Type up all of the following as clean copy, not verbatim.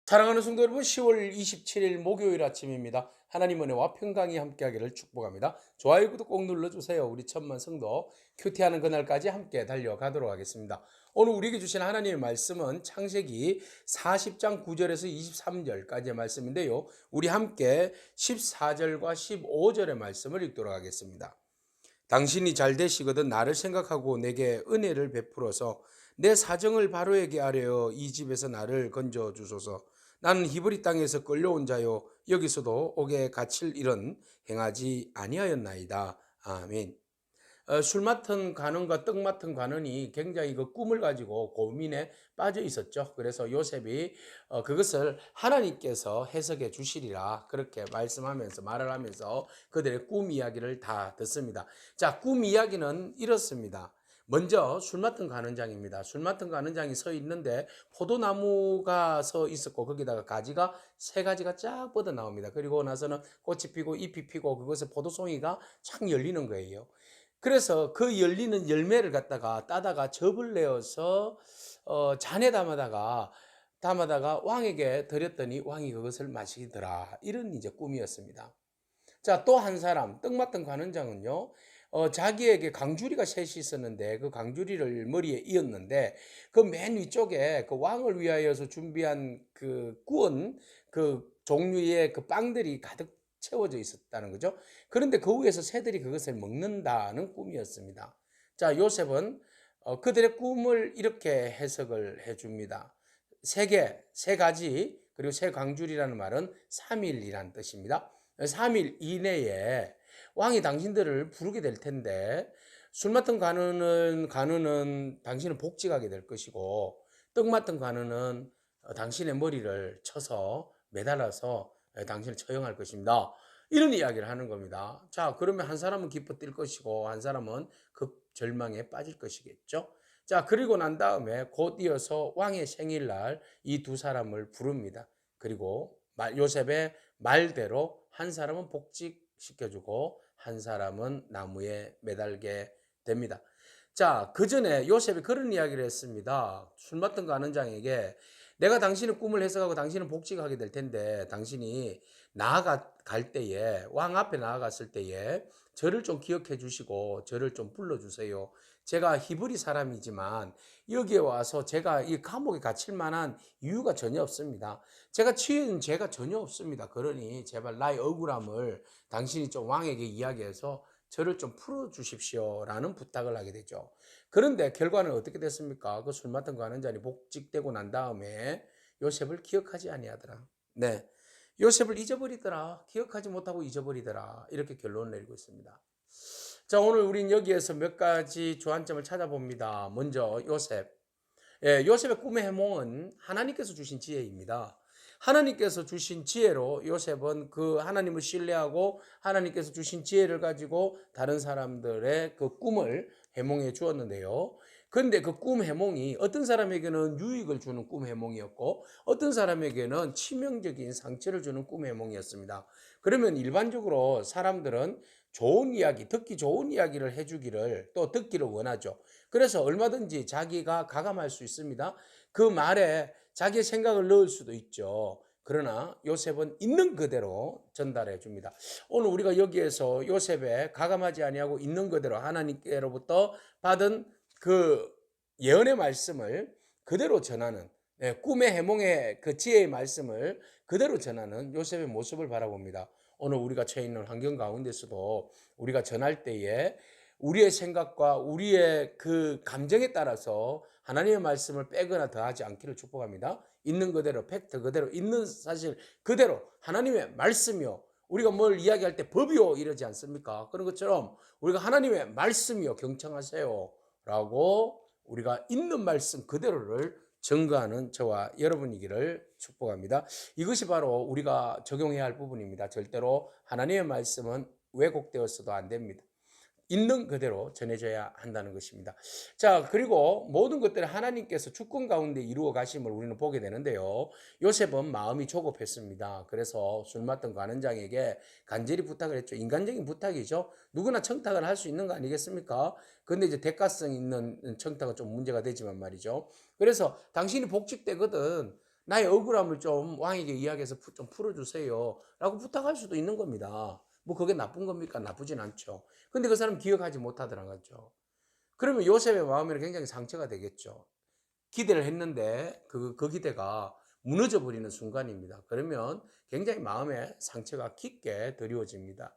사랑하는 성도 여러분, 10월 27일 목요일 아침입니다. 하나님 은혜와 평강이 함께하기를 축복합니다. 좋아요, 구독 꼭 눌러주세요. 우리 천만 성도 큐티하는 그날까지 함께 달려가도록 하겠습니다. 오늘 우리에게 주신 하나님의 말씀은 창세기 40장 9절에서 23절까지의 말씀인데요. 우리 함께 14절과 15절의 말씀을 읽도록 하겠습니다. 당신이 잘 되시거든 나를 생각하고 내게 은혜를 베풀어서 내 사정을 바로에게 아뢰어 이 집에서 나를 건져 주소서. 나는 히브리 땅에서 끌려온 자요 여기서도 옥에 갇힐 일은 행하지 아니하였나이다. 아멘. 술 맡은 관원과 떡 맡은 관원이 굉장히 그 꿈을 가지고 고민에 빠져 있었죠. 그래서 요셉이 그것을 하나님께서 해석해 주시리라 그렇게 말씀하면서 말을 하면서 그들의 꿈 이야기를 다 듣습니다. 자, 꿈 이야기는 이렇습니다. 먼저 술 맡은 관원장입니다. 술 맡은 관원장이 서 있는데 포도나무가 서 있었고 거기다가 가지가 세 가지가 쫙 뻗어 나옵니다. 그리고 나서는 꽃이 피고 잎이 피고 그것에 포도송이가 착 열리는 거예요. 그래서 그 열리는 열매를 갖다가 따다가 즙을 내어서 잔에 담아다가 왕에게 드렸더니 왕이 그것을 마시더라. 이런 이제 꿈이었습니다. 자, 또 한 사람, 떡 맡은 관원장은요, 자기에게 강주리가 셋이 있었는데 그 강주리를 머리에 이었는데 그 맨 위쪽에 그 왕을 위하여서 준비한 그 구운 그 종류의 그 빵들이 가득 채워져 있었다는 거죠. 그런데 그 위에서 새들이 그것을 먹는다는 꿈이었습니다. 자, 요셉은 그들의 꿈을 이렇게 해석을 해줍니다. 세 가지, 그리고 세 광줄이라는 말은 3일이라는 뜻입니다. 3일 이내에 왕이 당신들을 부르게 될 텐데 술 맡은 관우는 당신은 복직하게 될 것이고 떡 맡은 관우는 당신의 머리를 쳐서 매달아서 당신을 처형할 것입니다. 이런 이야기를 하는 겁니다. 자, 그러면 한 사람은 기뻐 뛸 것이고 한 사람은 극절망에 빠질 것이겠죠. 자, 그리고 난 다음에 곧 이어서 왕의 생일날 이 두 사람을 부릅니다. 그리고 요셉의 말대로 한 사람은 복직시켜주고 한 사람은 나무에 매달게 됩니다. 자, 그 전에 요셉이 그런 이야기를 했습니다. 술 맡은 관원장에게 내가 당신의 꿈을 해석하고 당신은 복직하게 될 텐데 당신이 나아갈 때에 왕 앞에 나아갔을 때에 저를 좀 기억해 주시고 저를 좀 불러 주세요. 제가 히브리 사람이지만 여기에 와서 제가 이 감옥에 갇힐 만한 이유가 전혀 없습니다. 제가 지은 죄가 전혀 없습니다. 그러니 제발 나의 억울함을 당신이 좀 왕에게 이야기해서 저를 좀 풀어 주십시오라는 부탁을 하게 되죠. 그런데 결과는 어떻게 됐습니까? 그 술 맡은 관원장이 복직되고 난 다음에 요셉을 기억하지 아니하더라. 네. 요셉을 잊어버리더라. 기억하지 못하고 잊어버리더라. 이렇게 결론을 내리고 있습니다. 자, 오늘 우린 여기에서 몇 가지 주안점을 찾아봅니다. 먼저 요셉. 요셉의 꿈의 해몽은 하나님께서 주신 지혜입니다. 하나님께서 주신 지혜로 요셉은 그 하나님을 신뢰하고 하나님께서 주신 지혜를 가지고 다른 사람들의 그 꿈을 해몽해 주었는데요. 그런데 그 꿈 해몽이 어떤 사람에게는 유익을 주는 꿈 해몽이었고 어떤 사람에게는 치명적인 상처를 주는 꿈 해몽이었습니다. 그러면 일반적으로 사람들은 좋은 이야기, 듣기 좋은 이야기를 해주기를 또 듣기를 원하죠. 그래서 얼마든지 자기가 가감할 수 있습니다. 그 말에 자기의 생각을 넣을 수도 있죠. 그러나 요셉은 있는 그대로 전달해 줍니다. 오늘 우리가 여기에서 요셉의 가감하지 아니하고 있는 그대로 하나님께로부터 받은 그 예언의 말씀을 그대로 전하는 꿈의 해몽의 그 지혜의 말씀을 그대로 전하는 요셉의 모습을 바라봅니다. 오늘 우리가 처해 있는 환경 가운데서도 우리가 전할 때에 우리의 생각과 우리의 그 감정에 따라서 하나님의 말씀을 빼거나 더하지 않기를 축복합니다. 있는 그대로, 팩트 그대로, 있는 사실 그대로 하나님의 말씀이요. 우리가 뭘 이야기할 때 법이요 이러지 않습니까? 그런 것처럼 우리가 하나님의 말씀이요 경청하세요 라고 우리가 있는 말씀 그대로를 증거하는 저와 여러분이기를 축복합니다. 이것이 바로 우리가 적용해야 할 부분입니다. 절대로 하나님의 말씀은 왜곡되어서도 안 됩니다. 있는 그대로 전해져야 한다는 것입니다. 자, 그리고 모든 것들을 하나님께서 주권 가운데 이루어 가심을 우리는 보게 되는데요. 요셉은 마음이 조급했습니다. 그래서 술 맡던 관원장에게 간절히 부탁을 했죠. 인간적인 부탁이죠. 누구나 청탁을 할 수 있는 거 아니겠습니까? 근데 이제 대가성 있는 청탁은 좀 문제가 되지만 말이죠. 그래서 당신이 복직되거든. 나의 억울함을 좀 왕에게 이야기해서 좀 풀어주세요 라고 부탁할 수도 있는 겁니다. 뭐 그게 나쁜 겁니까? 나쁘진 않죠. 근데 그 사람 기억하지 못하더라고요. 그러면 요셉의 마음에는 굉장히 상처가 되겠죠. 기대를 했는데 그 기대가 무너져 버리는 순간입니다. 그러면 굉장히 마음에 상처가 깊게 드리워집니다.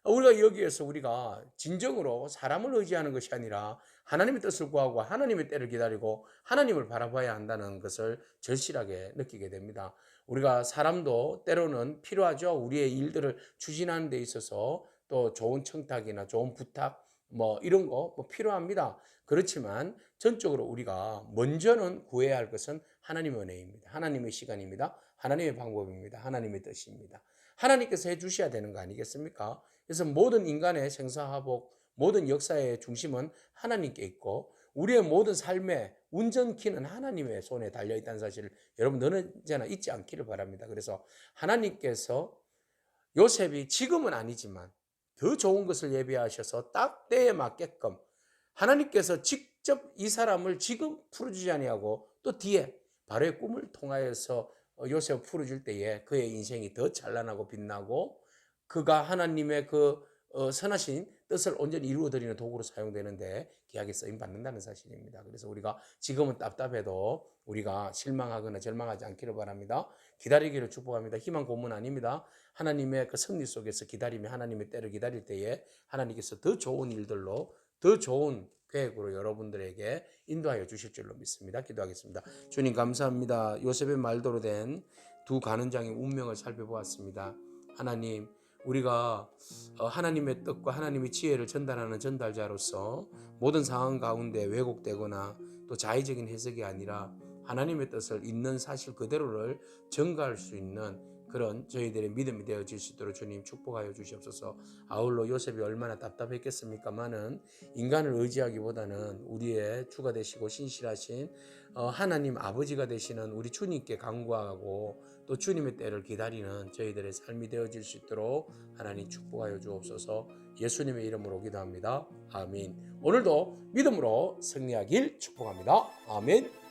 우리가 여기에서 우리가 진정으로 사람을 의지하는 것이 아니라 하나님의 뜻을 구하고 하나님의 때를 기다리고 하나님을 바라봐야 한다는 것을 절실하게 느끼게 됩니다. 우리가 사람도 때로는 필요하죠. 우리의 일들을 추진하는 데 있어서 또 좋은 청탁이나 좋은 부탁 뭐 이런 거 뭐 필요합니다. 그렇지만 전적으로 우리가 먼저는 구해야 할 것은 하나님의 은혜입니다. 하나님의 시간입니다. 하나님의 방법입니다. 하나님의 뜻입니다. 하나님께서 해주셔야 되는 거 아니겠습니까? 그래서 모든 인간의 생사화복, 모든 역사의 중심은 하나님께 있고 우리의 모든 삶의 운전키는 하나님의 손에 달려있다는 사실을 여러분 언제나 잊지 않기를 바랍니다. 그래서 하나님께서 요셉이 지금은 아니지만 더 좋은 것을 예비하셔서 딱 때에 맞게끔 하나님께서 직접 이 사람을 지금 풀어주지 아니하고 또 뒤에 바로의 꿈을 통하여서 요셉을 풀어줄 때에 그의 인생이 더 찬란하고 빛나고 그가 하나님의 그 선하신 뜻을 온전히 이루어드리는 도구로 사용되는데 귀하게 쓰임 받는다는 사실입니다. 그래서 우리가 지금은 답답해도 우리가 실망하거나 절망하지 않기를 바랍니다. 기다리기를 축복합니다. 희망 고문 아닙니다. 하나님의 그 섭리 속에서 기다리며 하나님의 때를 기다릴 때에 하나님께서 더 좋은 일들로 더 좋은 계획으로 여러분들에게 인도하여 주실 줄로 믿습니다. 기도하겠습니다. 주님 감사합니다. 요셉의 말대로 된 두 가는장의 운명을 살펴보았습니다. 하나님 우리가 하나님의 뜻과 하나님의 지혜를 전달하는 전달자로서 모든 상황 가운데 왜곡되거나 또 자의적인 해석이 아니라 하나님의 뜻을 있는 사실 그대로를 전가할 수 있는 그런 저희들의 믿음이 되어질 수 있도록 주님 축복하여 주시옵소서. 아울러 요셉이 얼마나 답답했겠습니까마는 인간을 의지하기보다는 우리의 주가 되시고 신실하신 하나님 아버지가 되시는 우리 주님께 간구하고 또 주님의 때를 기다리는 저희들의 삶이 되어질 수 있도록 하나님 축복하여 주옵소서. 예수님의 이름으로 기도합니다. 아멘. 오늘도 믿음으로 승리하길 축복합니다. 아멘.